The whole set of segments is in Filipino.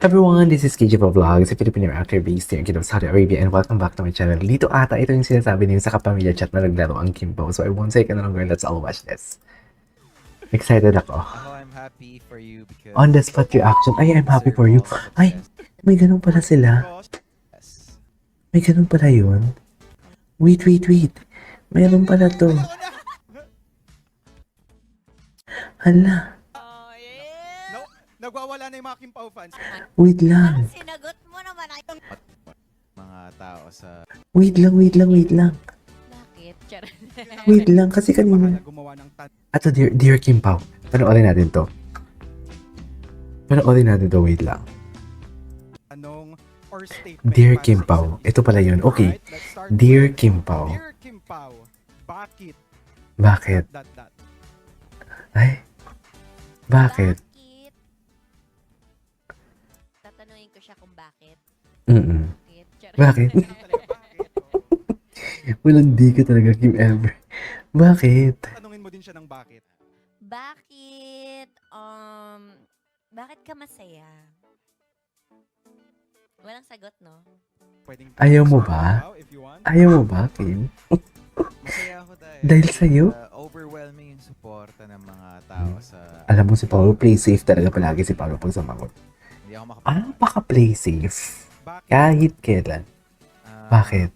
Everyone, this is KJ Vlogs, a Filipino actor based here in Kingdom, Saudi Arabia, and welcome back to my channel. Dito ata, ito yung sinasabi niyo sa kapamilya chat na naglaro ang Kimbo. So I won't take any longer, let's all watch this. Excited ako. I'm happy for you because On the spot reaction. Ay, I'm happy for you. Ay, may ganun pala sila. Yes. May ganun pala yun. Wait. Mayroon pala to. Hala. No, nagwawala na yung mga Kim Pao fans. Wait lang. Sinagot mo naman ay... Mga tao sa Wait lang. Bakit? Charot. Wait lang, kasi kanina. gumawa ng Ato, dear Kim Pao. Panoorin natin to. Wait lang. tanong or statement. Dear para Kim sa Pao. isa't isa. Ito pala yun. Okay. Alright, let's start Dear with, Kim Pao. Dear Kim Pao, bakit? Bakit? That. Ay? Bakit? Tatanungin ko siya kung bakit. Mm-mm. Charot. Bakit? Walang di ka talaga, Kim ever. Bakit? Tanungin mo din siya ng bakit. Bakit, bakit ka masaya? Walang sagot, no? Pwedeng Ayaw mo ba? If you want. Ayaw mo ba, Kim? Masaya ako Dahil sa'yo? Overwhelming yung suporta ng mga tao sa Alam mo si Paolo, play safe talaga palagi si Paolo pag sumagot. hindi ako Paka-play safe. Bakit? Kahit kailan. Bakit?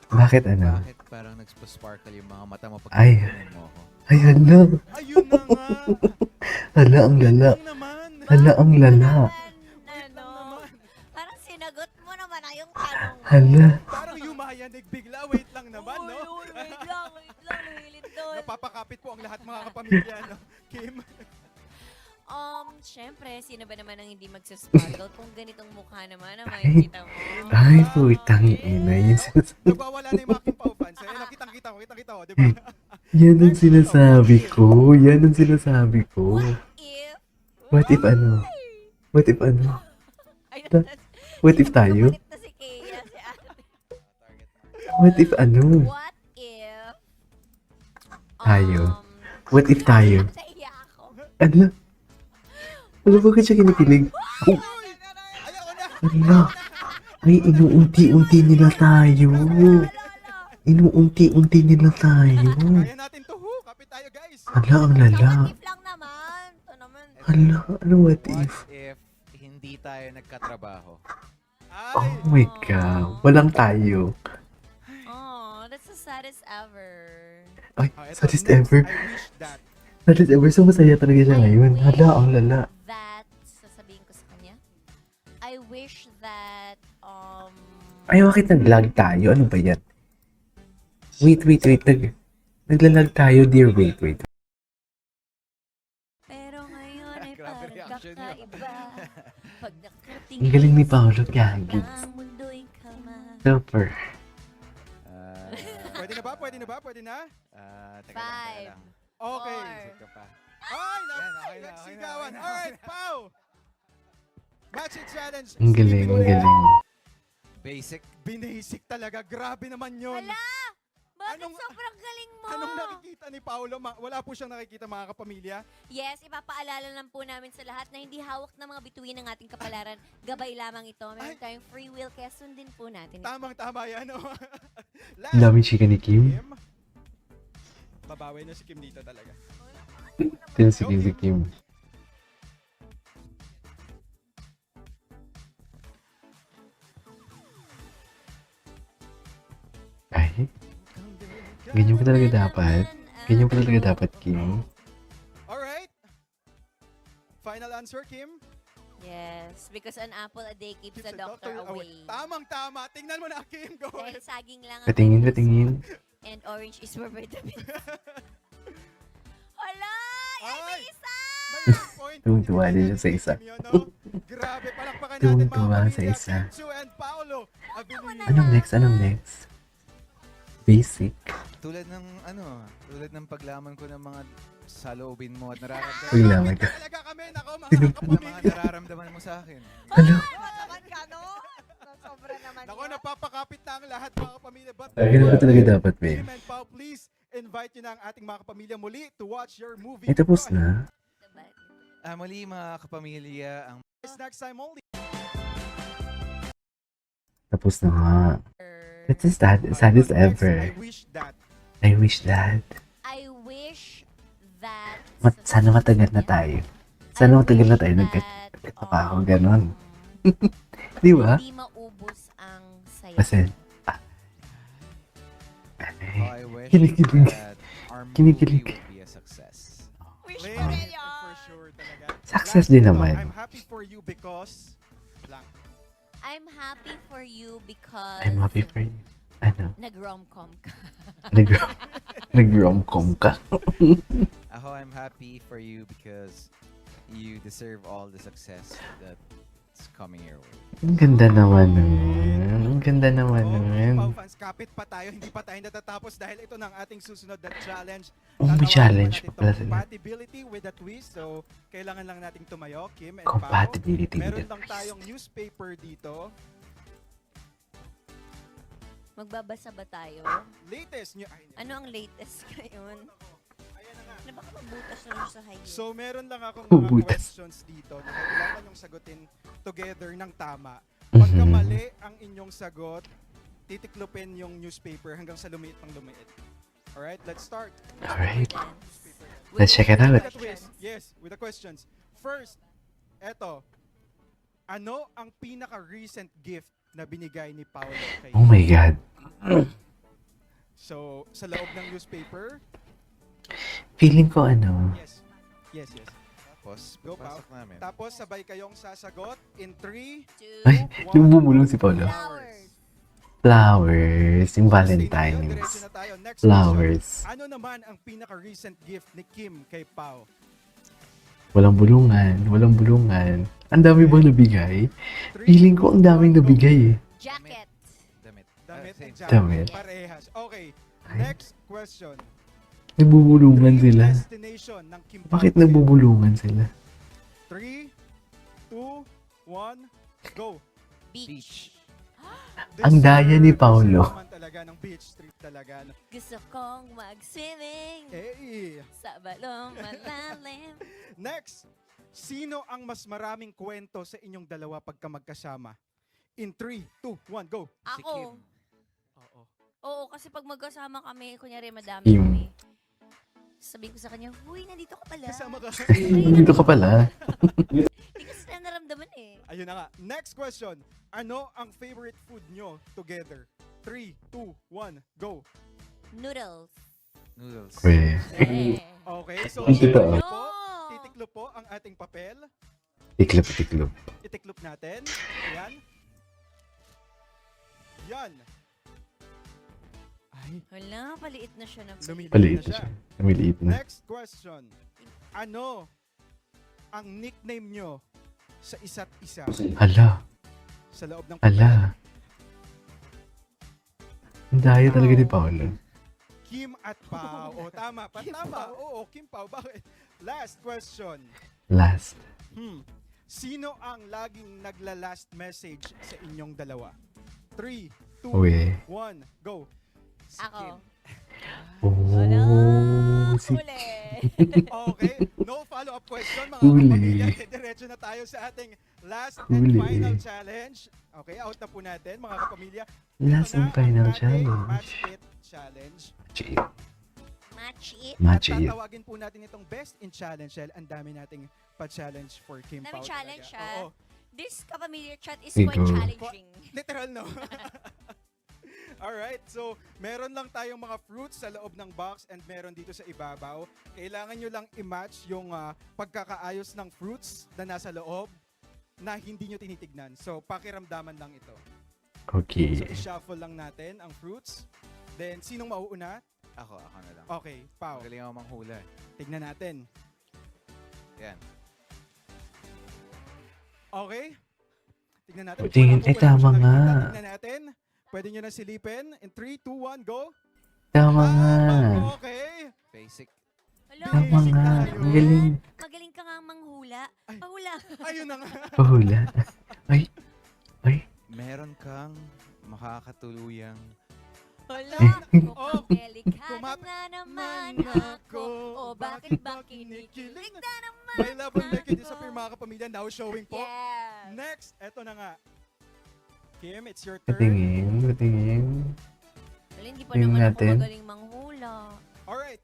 Bakit ano? Bakit parang nagpa-sparkle yung mga mata mo pag Ay. tinatanong mo ako? Ay, hala. Ayun na nga! Hala, ang lala. Ayun naman! Hala, ang lala. Ano? Parang sinagot mo naman ay yung tanong mo. Hala. Parang yumayanig bigla. Wait lang naman, no? Uy, wait lang, lumilid doon. Napapakapit po ang lahat mga kapamilya, no? Kim? Syempre, sino ba naman ang hindi magsasparkle kung ganitong mukha naman ang makikita mo? Ay, putang ina. Yan, Nagwawala na yung mga Kim Pao fans. Ayan, nakitang-kita ko, di ba? yan ang sinasabi ko. What if? What if ano? Ay, What if tayo? Napalit na si Kea, si ate. What if ano? What if? Tayo. What if tayo? Naiya ako. Ano? Ano, bakit siya kinikilig? Oh, Ayaw na! ano? Ay, inuunti-unti nila tayo. Inuunti-unti nila tayo. Kaya natin to, kapit tayo, guys! Hala, ang Sa lala. what if lang naman. Ito naman. Hala, ano what What if? if hindi tayo nagkatrabaho? Oh Ay! my God. Walang tayo. Oh, that's the saddest ever. Ay, Ito, saddest next, ever. I wish that. Saddest ever. So, masaya talaga siya ngayon. Hala, ang lala. That, sasabihin ko sa kanya, I wish that, Ay, bakit nag-lag tayo? Ano ba yan? Wait. Naglalag tayo, dear. Wait. pero ngayon ay Grabe parang reaction niyo. kakaiba. Pag nakarating Ang galing ni ka Paolo, sa gagi. ang mundo'y kama. Super. Pwede na? Teka Five. lang. Okay. Four. Isip ka pa. Ay, Yan, okay na. nagsigawan. Alright, Pao! Matching challenge. Ang galing, ang galing. Basic. Binasic talaga. Grabe naman yun. Hala! Bakit Anong- sobrang galing mo? Anong nakikita ni Paolo? Wala po siyang nakikita mga kapamilya. Yes, ipapaalala lang po namin sa lahat na hindi hawak ng mga bituin ng ating kapalaran. Gabay lamang ito. Meron tayong free will, kaya sundin po natin. ito. Tamang-tama yan. Oh. Ang daming chika ni Kim. Kim. Babawi na si Kim dito talaga. Si Kim. Ay, ganyan pa talaga dapat. Ganyan pa talaga dapat, Kim. Alright. Final answer, Kim. Yes, because an apple a day keeps Keeps the doctor away. Tamang-tama. Tingnan mo na, Kim. Go Dahil ahead. saging lang ang Patingin. and orange is for vitamins. Hala! Ay, may Ay! isa! May point. Tuwang-tuwa din siya sa isa. Yun, no? Grabe, palakpakan natin Tuwang-tuwa mga sa pamilya. isa. Kenzo and Paolo. Anong next? Basic. Tulad ng paglaman ko ng mga saloobin mo at nararamdaman Paglaman ka. Talaga kami, nako, mga ng mga kapamilya. nararamdaman mo sa akin. Ano? naman ka, no? Sobra naman Nako, napapakapit na ang lahat mga kapamilya. But Ganun ba talaga dapat, babe? Kim and Pao, please invite nyo na ang ating mga kapamilya muli to watch your movie. Ay, tapos na. Muli mga kapamilya, ang Next time only. Tapos na nga. It's the saddest Next, ever. I wish that. I wish that. I wish that... Sana matagal na tayo. Sana matagal na tayo nagkatapaho, ganon. Di ba? Hindi maubos ang saya. Kasi, I wish Kinikilig. that our movie Kinikilig. would be a success. Wish Lane, ko rin for yun. sure talaga. Success Last din ito, naman. I'm happy for you because... Blank. I'm happy for you because... I'm happy for you. Ano? Nag-romcom ka. Nag-romcom ka. I'm happy for you because you deserve all the success that's coming your way. Ang ganda naman nun. Ang ganda naman Oh, nun. Pau fans, kapit pa tayo. Hindi pa tayo natatapos dahil ito na ang ating susunod na challenge. Oh, may Tatawagan challenge natin pa pala itong sila. Compatibility with a twist. So, kailangan lang nating tumayo, Kim and Pao. Compatibility with Meron a lang tayong newspaper dito. Magbabasa ba tayo? Latest new... Ay, Ano ang latest ngayon? ayan na nga. Ano baka mabutas na lang sa hayop? So, meron lang akong mga Hubutas. questions dito na kailangan yung sagutin together ng tama. Pagka Mhm. mali ang inyong sagot, titiklopin yung newspaper hanggang sa lumiit ng lumiit. Alright, let's start. Alright. Newspaper. Let's check it out. With the twist. Yes, with the questions. First, eto. Ano ang pinaka-recent gift na binigay ni Paolo kay Oh my God. So, sa loob ng newspaper, Feeling ko ano. yes. Yes, yes. Tapos, Go, Pao. pasok namin. Tapos, sabay kayong sasagot in 3, Two, Ay, 2, 1. bumulong si Paolo. flowers. Flowers. Yung Diretso Valentine's. na tayo. Next Flowers. question. Ano naman ang pinaka-recent gift ni Kim kay Pao? Walang bulungan. Walang bulungan. Ang dami bang nabigay? 3, Feeling ko ang daming nabigay eh. Jacket. Damit. Damit Same. and jacket. Damit. Parehas. Okay. Ay. Next question. Nagbubulungan Dream sila. destination ng Kim Pao. Bakit nagbubulungan sila? 3, 2, 1, go. Beach. Ang daya ni Deserve Paolo. naman talaga ng beach trip talaga. Gusto kong mag-swimming Hey. sa balong malalim. Next. Sino ang mas maraming kwento sa inyong dalawa pagka magkasama? In 3, 2, 1, go. Si Kim. Ako. Oo. Oo, kasi pag magkasama kami, kunyari madami Kim. kami. Sabihin ko sa kanya, huy, nandito ka pala. Kasama ka. Dito ka pala. Hindi ko sila naramdaman eh. Ayun na nga. Next question. Ano ang favorite food nyo together? 3, 2, 1, go. Noodles. Noodles. Weh. Eh. Okay, so Ang totoo. titiklo po ang ating papel. Tiklop, tiklop. Itiklop natin. Yan. Yan. Ay, Wala, paliit na siya na. lumiliit Paliit na na siya. siya. Namiliit na. Next question. Ano ang nickname nyo sa isa't isa Hala. sa loob ng papel? Hala. Ang daya talaga ni Paolo. Kim at Pao. O, tama. Tama. Oo, Kim Pao. Bakit? Last question. Last. Sino ang laging nagla-last message sa inyong dalawa? 3, 2, Uy. 1, go. Si Ako. Kim. Wala, Oh, si huli. Okay, no follow-up question mga Huli. kapamilya. Diretso na tayo sa ating last and Huli. final challenge. Okay, out na po natin mga kapamilya. last Ito na and final ang ating challenge. Match It Challenge. Cheat. Match it. Match At it. tatawagin po natin itong Best in Challenge. Dahil ang dami nating pa-challenge for Kim Dami Pao challenge, talaga. ah. Oo, This kapamilya chat is Ikaw. quite challenging. literal no. Alright, so meron lang tayong mga fruits sa loob ng box and meron dito sa ibabaw. Kailangan nyo lang i-match yung pagkakaayos ng fruits na nasa loob na hindi nyo tinitignan. So, pakiramdaman lang ito. So, Okay. i-shuffle lang natin ang fruits. Then, sinong mauuna? Ako na lang. Okay, Pao. Magaling ako manghula. Tignan natin. Yan. Okay? Tignan natin. O, tingin. Wala po, Eh, tama wala po nga. nakikita. Tignan natin. Pwede nyo na silipin. In 3, 2, 1, go. Tama nga. Okay. Basic. Hello, Tama galing nga. ka. Ang galing. Magaling ka nga manghula. Ay. Pahula. Ayun na nga. Pahula. Ay. Ay. Meron kang makakatuluyang Hala, Oh, delikado kumapit na naman man ako. O bakit ba kinikilig na naman My level make it ako? disappear mga kapamilya. Now showing po. Yes. Next, eto na nga. Kim, it's your turn. Patingin. Wala, hindi pa Tingnan naman ako natin. magaling manghula. Alright.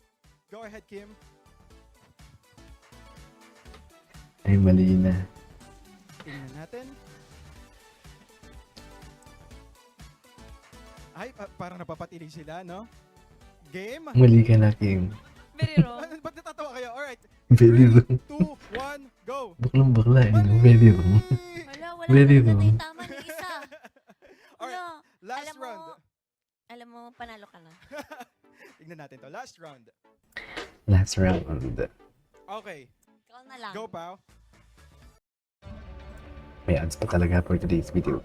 Go ahead, Kim. Ay, mali na. Tingnan natin. Ay, parang napapatilig sila, no? Game? Mali ka na, Kim. Very wrong. Ba't natatawa kayo? Alright. Very 3, wrong. 2, 1, go! Baklang bakla, eh. Mali! Very wrong. Wala, wala Very talaga na wrong. yung tama ng isa. Alright, Wala. last Alam mo, round. Alam mo, panalo ka na. Tingnan natin to. Last round. Last round. Okay, Ikaw na lang. go, pal. May ads pa talaga for today's video.